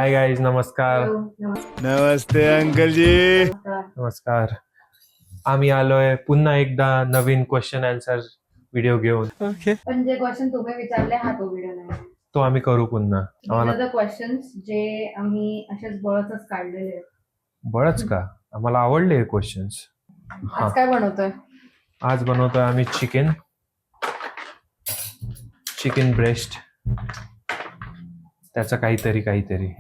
Hi guys, नमस्कार. नमस्ते uncle जी. नमस्कार. आम्ही आलोय पुन्हा एकदा नवीन क्वेश्चन आन्सर व्हिडिओ घेऊन. पण जे क्वेश्चन तुम्ही विचारले हा तो व्हिडिओ नाही. तो आम्ही करू पुन्हा. आम्हाला क्वेश्चन्स जे आम्ही असेच बळच काढलेले आहेत. बळच का? आम्हाला आवडले हे क्वेश्चन्स. आज काय बनवतोय? आज बनवतोय आम्ही चिकन ब्रेस्ट. त्याचं काहीतरी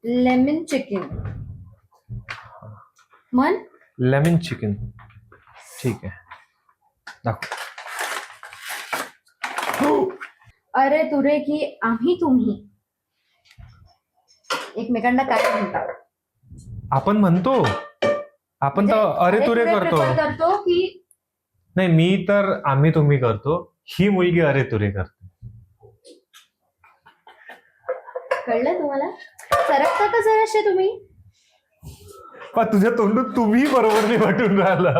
लेमन चिकन मन लेमन चिकन. ठीक आहे, दाखव. अरे तुरे की आम्ही तुम्ही एकमेकांना काय म्हणतात? आपण म्हणतो, आपण तर अरे तुरे करतो की नाही. मी तर आम्ही तुम्ही करतो, ही मुलगी अरे तुरे करते. कळलं तुम्हाला? सरकता का जराशे तुम्ही? पण तुझ्या तोंडून तुम्ही बरोबर नाही वाटून राहिलं.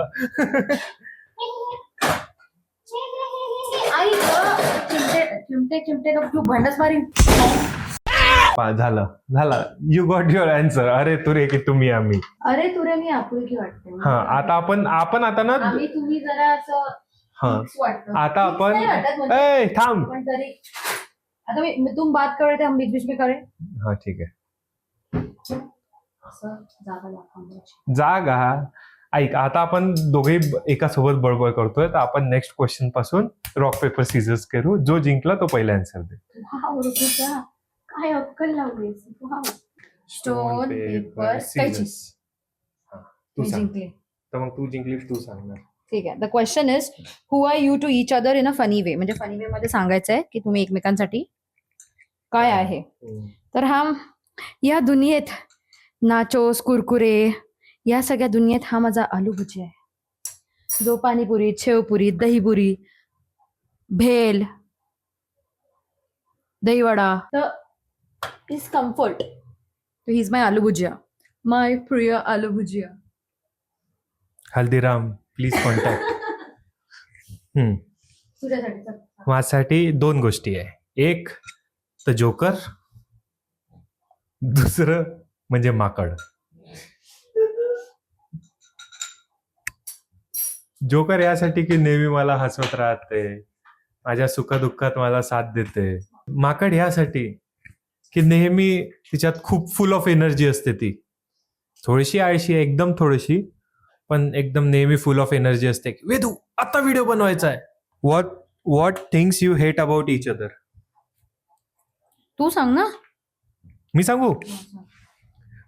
आई चिमटे तू भांडस मारी. झाला. You got your answer. अरे तुरे की तुम्ही आम्ही. अरे तुरे मी आपुलकी वाटते. हा, आता आपण आता ना आम्ही तुम्ही जरा असं हा वाटतं. आता आपण नाही वाटत म्हणजे. ए थांब. पण तरी आता तुम बात कर रहे थे, हम बीच बीच में करें. हा ठीक आहे. असं जागा दाखवण्याची. जागा ऐक. आता आपण दोघे एका सोबत बळबळ करतोय, तर आपण नेक्स्ट क्वेश्चन पासून रॉक पेपर सीझर्स करू. जो जिंकला तो पहिला आन्सर दे. वाव ऋतुजा, काय अक्कल लावलीस. वाव. स्टोन पेपर कैची. तू मी सांग. जिंकले. तर मग तू जिंकलीस, तू सांगणार. ठीक आहे. The question is who are you to each other in a funny way. म्हणजे फनी वे मध्ये सांगायचं आहे की तुम्ही एकमेकांसाठी काय आहे. तर या दुनियेत नाचोस कुरकुरे या सगळ्या दुनियेत हा माझा आलू भुजिया आहे, जो पाणीपुरी, शेवपुरी, दहीपुरी, भेल, दहीवडा तर इज कम्फर्ट. तो he is my aloo bhujia, my प्रिय आलू भुजिया. Haldiram please contact. तुझ्यासाठी चल. माझ्यासाठी दोन गोष्टी आहे. एक तर जोकर, दुसरं म्हणजे माकड. जोकर यासाठी की नेहमी मला हसवत राहते, माझ्या सुखदुःखात मला साथ देते. माकड यासाठी की नेहमी तिच्यात खूप फुल ऑफ एनर्जी असते. ती थोडीशी आळशी आहे, एकदम थोडीशी, पण एकदम नेहमी फुल ऑफ एनर्जी असते. वेदू आता व्हिडिओ बनवायचा आहे. What things you hate about each other. तू सांग ना. मी सांगू?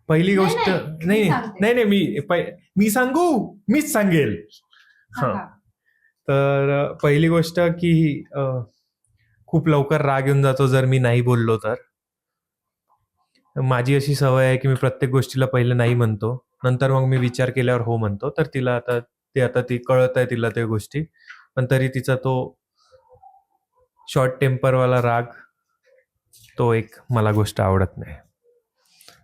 पहिली नाही, गोष्ट नाही, नाही मी सांगू. मीच सांगेल. हा. तर पहिली गोष्ट की खूप लवकर राग येऊन जातो जर मी नाही बोललो तर. माझी अशी सवय आहे की मी प्रत्येक गोष्टीला पहिले नाही म्हणतो, नंतर मग मी विचार केल्यावर हो म्हणतो. तर तिला आता ती कळत आहे तिला त्या गोष्टी, पण तरी तिचा तो शॉर्ट टेम्परवाला राग, तो एक मला गोष्ट आवडत नाही.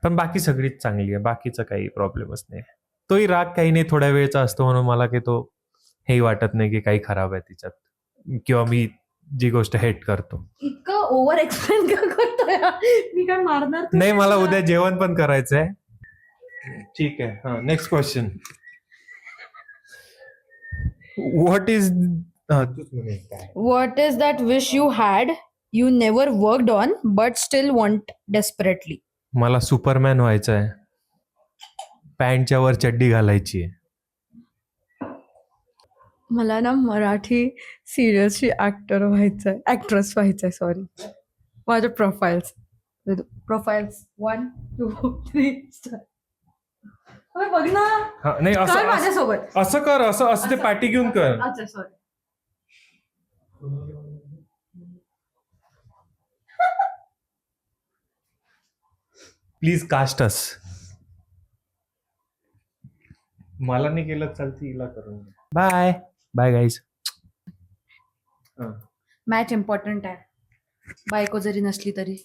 पण बाकी सगळीच चांगली आहे, बाकीचा काही प्रॉब्लेमच नाही. तोही राग काही नाही, थोड्या वेळचा असतो, म्हणून मला की तो हेही वाटत नाही की काही खराब आहे तिच्यात, किंवा मी जी गोष्ट हेट करतो. इतकं ओव्हर एक्सप्लेन का करतोय? मी काय मारणार नाही, मला उद्या जेवण पण करायचंय. ठीक आहे. हा, next question. What is that wish you had you never worked on but still want desperately. मला सुपरमॅन व्हायचं आहे. पॅन्टच्या वर चड्डी घालायची आहे. मला ना मराठी सिरियलची ऍक्ट्रेस व्हायचंय. सॉरी, माझ्या प्रोफाईल्स 1 2 3 बघ ना. हा, नाही असं माझ्यासोबत असं कर, असं ते पाठी घेऊन कर. अच्छा सॉरी. प्लीज कास्ट अस. मला नाही केलं चालते, हिला करून. Bye bye guys. Match important आहे, बायको जरी नसली तरी.